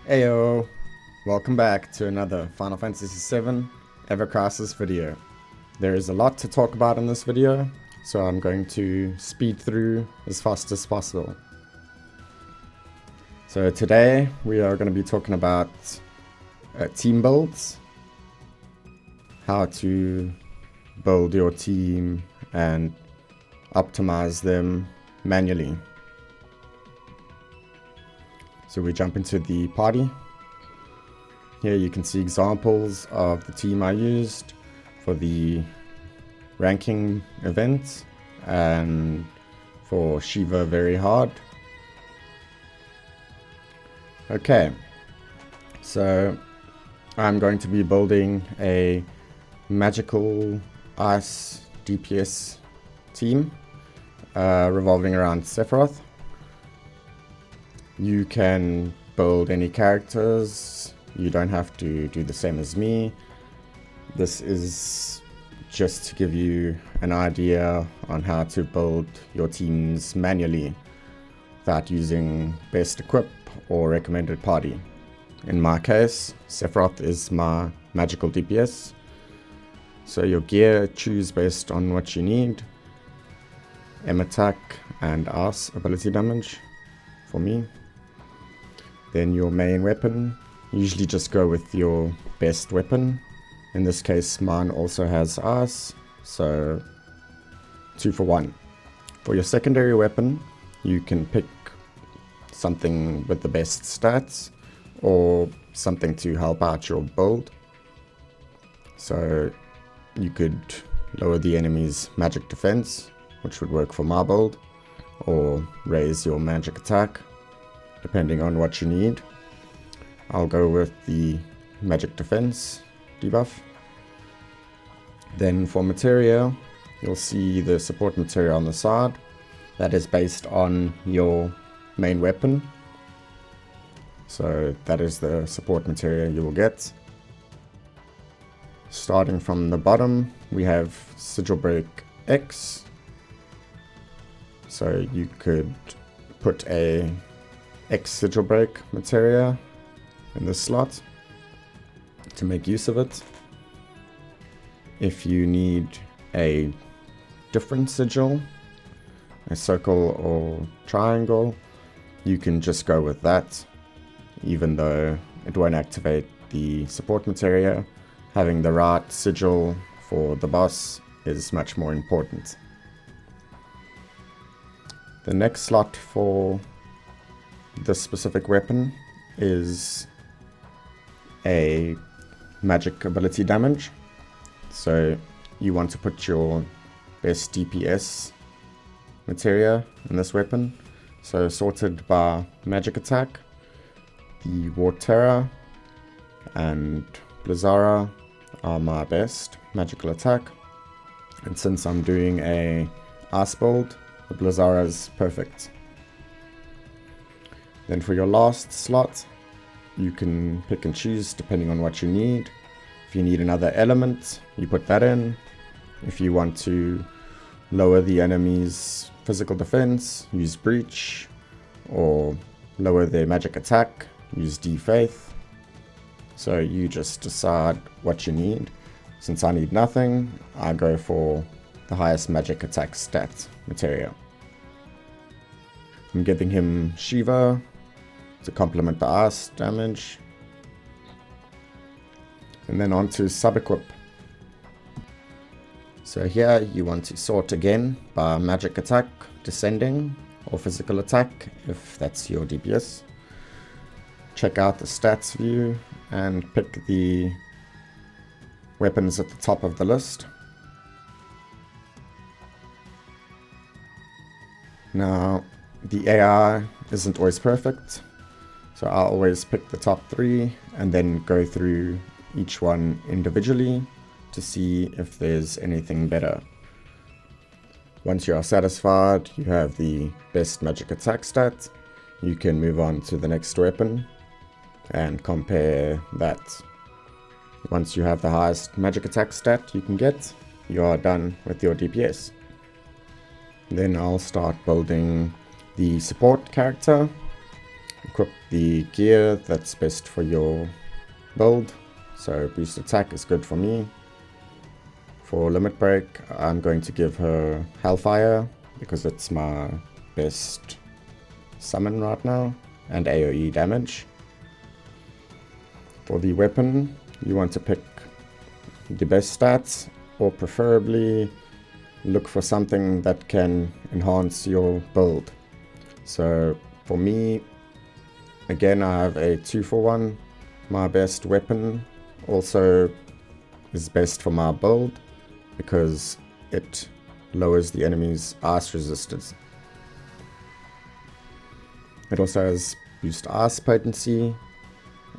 Heyo, welcome back to another Final Fantasy VII Ever Crisis video. There is a lot to talk about in this video, so I'm going to speed through as fast as possible. So today we are going to be talking about team builds, how to build your team and optimize them manually. So we jump into the party. Here you can see examples of the team I used for the ranking event and for Shiva Very Hard. Okay, so I'm going to be building a magical ice DPS team revolving around Sephiroth. You can build any characters, you don't have to do the same as me. This is just to give you an idea on how to build your teams manually without using best equip or recommended party. In my case, Sephiroth is my magical DPS, so your gear choose based on what you need. M attack and Ice ability damage for me. Then your main weapon, usually just go with your best weapon. In this case, mine also has Ice, so 2 for 1. For your secondary weapon, you can pick something with the best stats or something to help out your build. So you could lower the enemy's magic defense, which would work for my build, or raise your magic attack, depending on what you need. I'll go with the magic defense debuff. Then for materia, you'll see the support materia on the side. That is based on your main weapon. So that is the support materia you will get. Starting from the bottom, we have Sigil Break X. So you could put a X Sigil Break materia in this slot to make use of it. If you need a different sigil, a circle or triangle, you can just go with that, even though it won't activate the support materia. Having the right sigil for the boss is much more important. The next slot for this specific weapon is a magic ability damage. So you want to put your best DPS materia in this weapon. So sorted by magic attack, the Warterra and Blizzara are my best magical attack. And since I'm doing a ice build, the Blizzara is perfect. Then for your last slot, you can pick and choose depending on what you need. If you need another element, you put that in. If you want to lower the enemy's physical defense, use Breach, or lower their magic attack, use Defaith. So you just decide what you need. Since I need nothing, I go for the highest magic attack stat materia. I'm giving him Shiva to complement the ice damage. And then on to sub-equip. So here you want to sort again by magic attack, descending, or physical attack if that's your DPS. Check out the stats view and pick the weapons at the top of the list. Now, the AI isn't always perfect, so I'll always pick the top 3 and then go through each one individually to see if there's anything better. Once you are satisfied, you have the best magic attack stat, you can move on to the next weapon and compare that. Once you have the highest magic attack stat you can get, you are done with your DPS. Then I'll start building the support character. equip the gear that's best for your build. So boost attack is good for me. For limit break, I'm going to give her Hellfire because it's my best summon right now, and AoE damage. For the weapon, you want to pick the best stats, or preferably look for something that can enhance your build. So for me, again, I have a 2-for-1. My best weapon also is best for my build because it lowers the enemy's ice resistance. It also has boost ice potency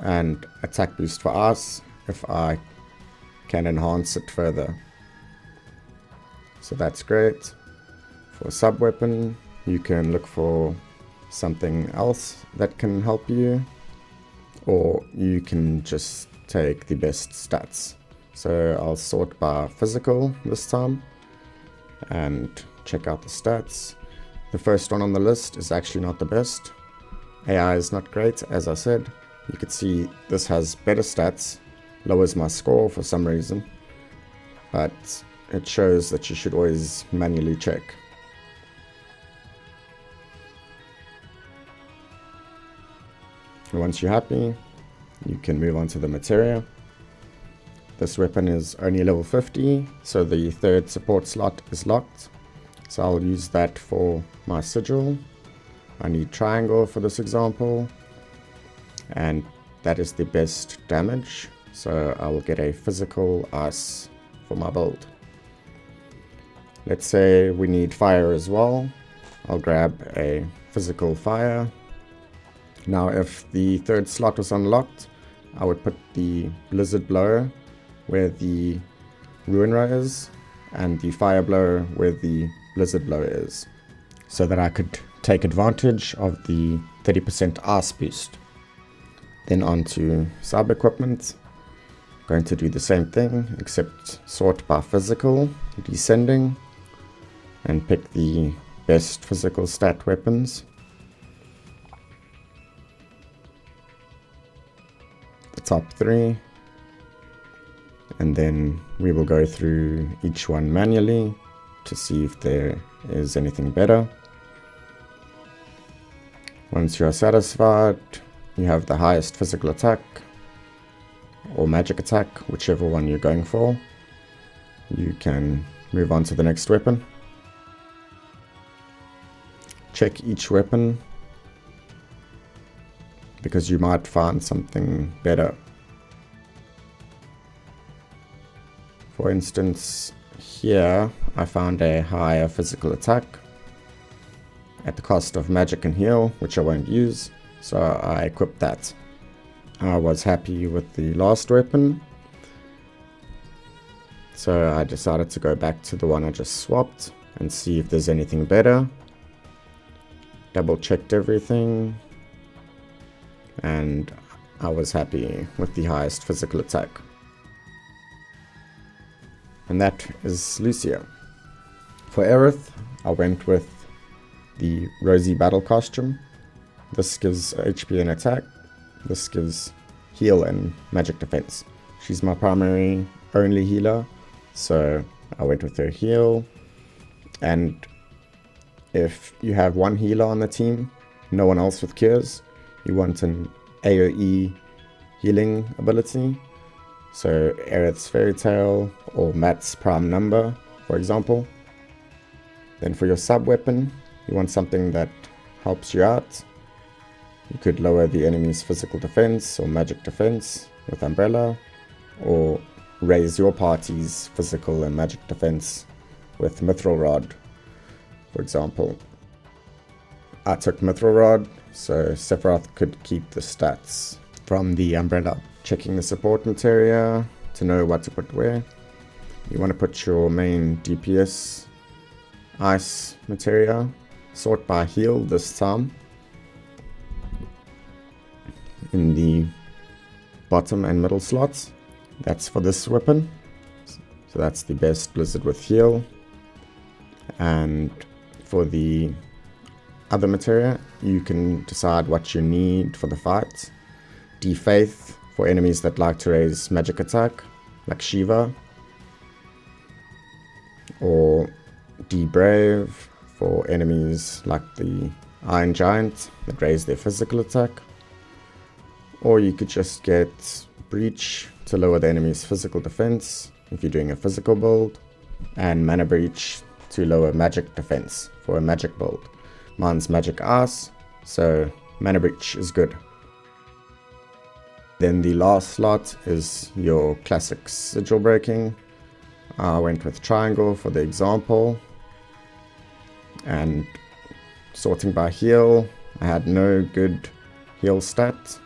and attack boost for ice if I can enhance it further. So that's great. For sub weapon, you can look for something else that can help you, or you can just take the best stats. So I'll sort by physical this time and check out the stats. The first one on the list is actually not the best. AI is not great, as I said. You can see this has better stats, lowers my score for some reason, but it shows that you should always manually check. And once you're happy, you can move on to the materia. This weapon is only level 50, so the third support slot is locked. So I'll use that for my sigil. I need triangle for this example, and that is the best damage. So I will get a physical ice for my build. Let's say we need fire as well. I'll grab a physical fire. Now if the third slot was unlocked, I would put the blizzard blower where the ruin ray is, and the fire blower where the blizzard blower is, so that I could take advantage of the 30% ice boost. Then on to sub equipment. Going to do the same thing, except sort by physical, descending, and pick the best physical stat weapons. The top 3. And then we will go through each one manually to see if there is anything better. Once you are satisfied, you have the highest physical attack or magic attack, whichever one you're going for. You can move on to the next weapon. Check each weapon because you might find something better. For instance, here I found a higher physical attack at the cost of magic and heal, which I won't use, so I equipped that. I was happy with the last weapon, so I decided to go back to the one I just swapped and see if there's anything better. Double checked everything, and I was happy with the highest physical attack. And that is Lucia. For Aerith, I went with the Rosy Battle costume. This gives HP and attack. This gives heal and magic defense. She's my primary only healer, so I went with her heal. And if you have one healer on the team, no one else with cures, you want an AoE healing ability. So Aerith's Fairy Tail or Matt's Prime Number, for example. Then for your sub weapon, you want something that helps you out. You could lower the enemy's physical defense or magic defense with Umbrella, or raise your party's physical and magic defense with Mithril Rod, for example. I took Mithril Rod, so Sephiroth could keep the stats from the Umbrella. Checking the support materia to know what to put where. You want to put your main DPS ice materia, sort by heal this time, in the bottom and middle slots. That's for this weapon, so that's the best blizzard with heal. And for the other materia, you can decide what you need for the fight. Defaith for enemies that like to raise magic attack, like Shiva. Or Debrave for enemies like the Iron Giant that raise their physical attack. Or you could just get Breach to lower the enemy's physical defense if you're doing a physical build, and Mana Breach to lower magic defense for a magic build. Mine's magic ass, so Mana Breach is good. Then the last slot is your classic sigil breaking. I went with triangle for the example, and sorting by heal, I had no good heal stat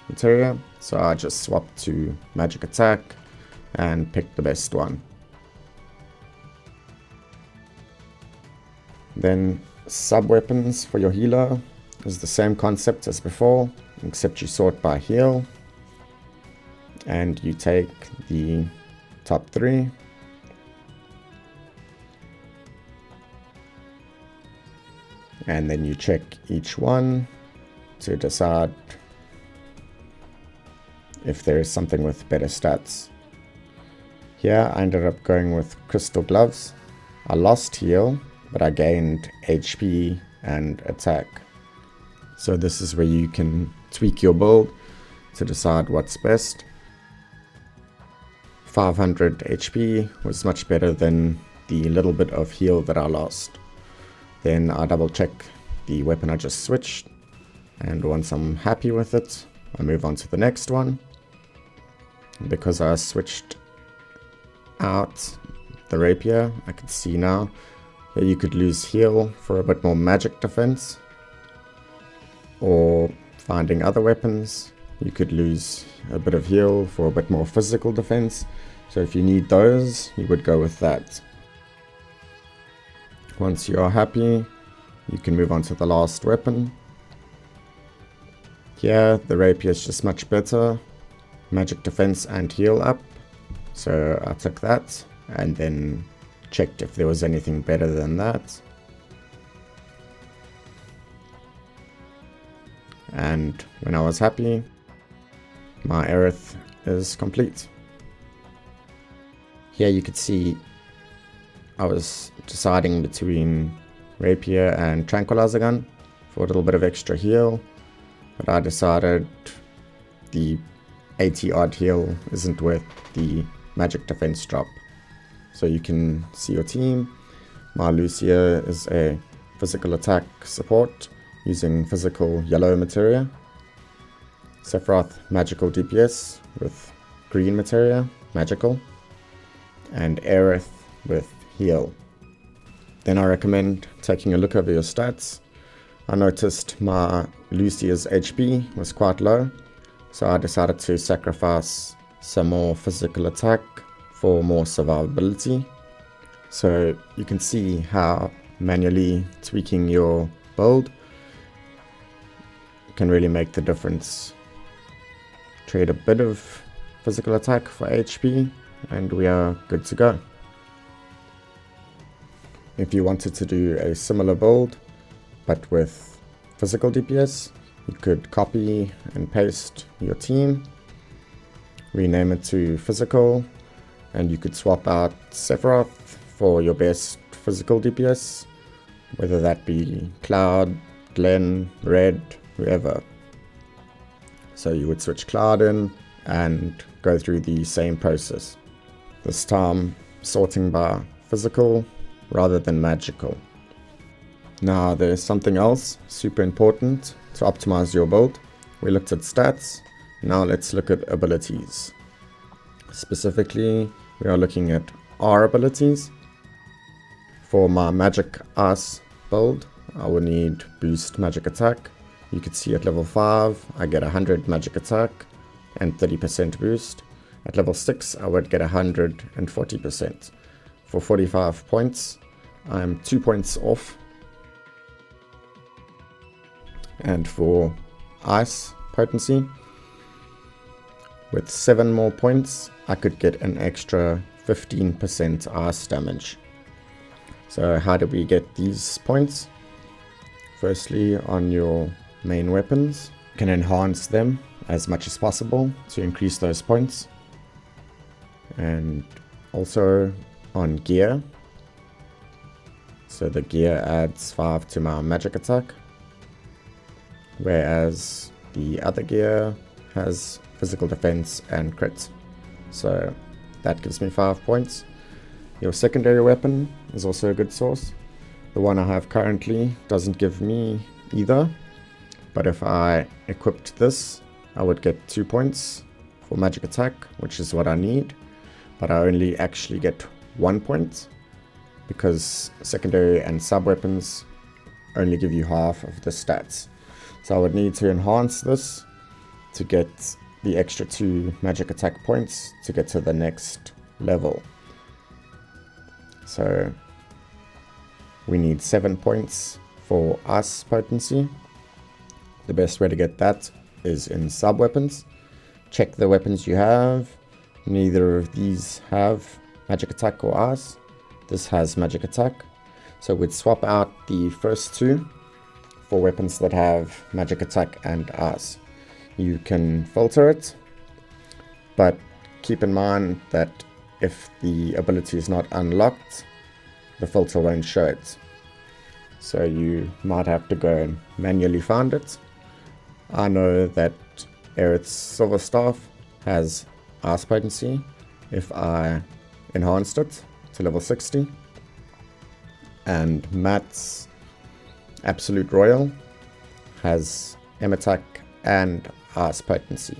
materia, so I just swapped to magic attack and picked the best one. Then sub weapons for your healer is the same concept as before, except you sort by heal, and you take the top 3. And then you check each one to decide if there is something with better stats. Here I ended up going with crystal gloves. I lost heal, but I gained HP and attack. So this is where you can tweak your build to decide what's best. 500 HP was much better than the little bit of heal that I lost. Then I double check the weapon I just switched, and once I'm happy with it, I move on to the next one. Because I switched out the rapier, I can see now that you could lose heal for a bit more magic defense, or finding other weapons, you could lose a bit of heal for a bit more physical defense. So if you need those, you would go with that. Once you are happy, you can move on to the last weapon. Here, the rapier is just much better. Magic defense and heal up. So I took that and then checked if there was anything better than that. And when I was happy, my Aerith is complete. Here you could see I was deciding between rapier and tranquilizer gun for a little bit of extra heal, but I decided the 80 odd heal isn't worth the magic defense drop. So you can see your team. My Lucia is a physical attack support using physical yellow materia. Sephiroth magical DPS with green materia, magical, and Aerith with heal. Then I recommend taking a look over your stats. I noticed my Lucia's HP was quite low, so I decided to sacrifice some more physical attack for more survivability. So you can see how manually tweaking your build can really make the difference. Trade a bit of physical attack for HP and we are good to go. If you wanted to do a similar build but with physical DPS, you could copy and paste your team, rename it to physical, and you could swap out Sephiroth for your best physical DPS, whether that be Cloud, Glenn, Red, whoever. So you would switch Cloud in and go through the same process. This time sorting by physical rather than magical. Now there's something else super important to optimize your build. We looked at stats, now let's look at abilities. Specifically, we are looking at R abilities. For my magic ass build, I will need boost magic attack. You could see at level 5, I get 100 magic attack and 30% boost. At level 6, I would get 140%. For 45 points, I'm 2 points off. And for ice potency, with 7 more points, I could get an extra 15% ice damage. So how do we get these points? Firstly, on your main weapons, you can enhance them as much as possible to increase those points. And also on gear, so the gear adds 5 to my magic attack, whereas the other gear has physical defense and crit, so that gives me 5 points. Your secondary weapon is also a good source. The one I have currently doesn't give me either, but if I equipped this, I would get 2 points for magic attack, which is what I need, but I only actually get 1 point because secondary and sub weapons only give you half of the stats. So I would need to enhance this to get the extra 2 magic attack points to get to the next level. So we need 7 points for ice potency. The best way to get that is in sub weapons. Check the weapons you have. Neither of these have magic attack or ice. This has magic attack. So we'd swap out the first 2 for weapons that have magic attack and ice. You can filter it, but keep in mind that if the ability is not unlocked, the filter won't show it. So you might have to go and manually find it. I know that Aerith's Silver Staff has ice potency if I enhanced it to level 60. And Matt's Absolute Royal has M attack and ice potency.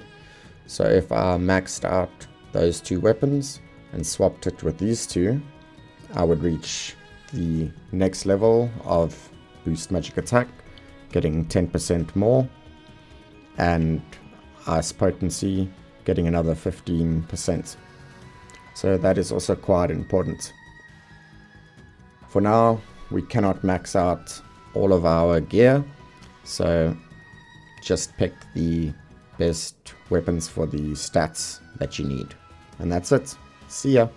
So if I maxed out those 2 weapons and swapped it with these 2, I would reach the next level of boost magic attack, getting 10% more, and ice potency getting another 15%. So that is also quite important. For now, we cannot max out all of our gear, so just pick the best weapons for the stats that you need. And that's it. See ya.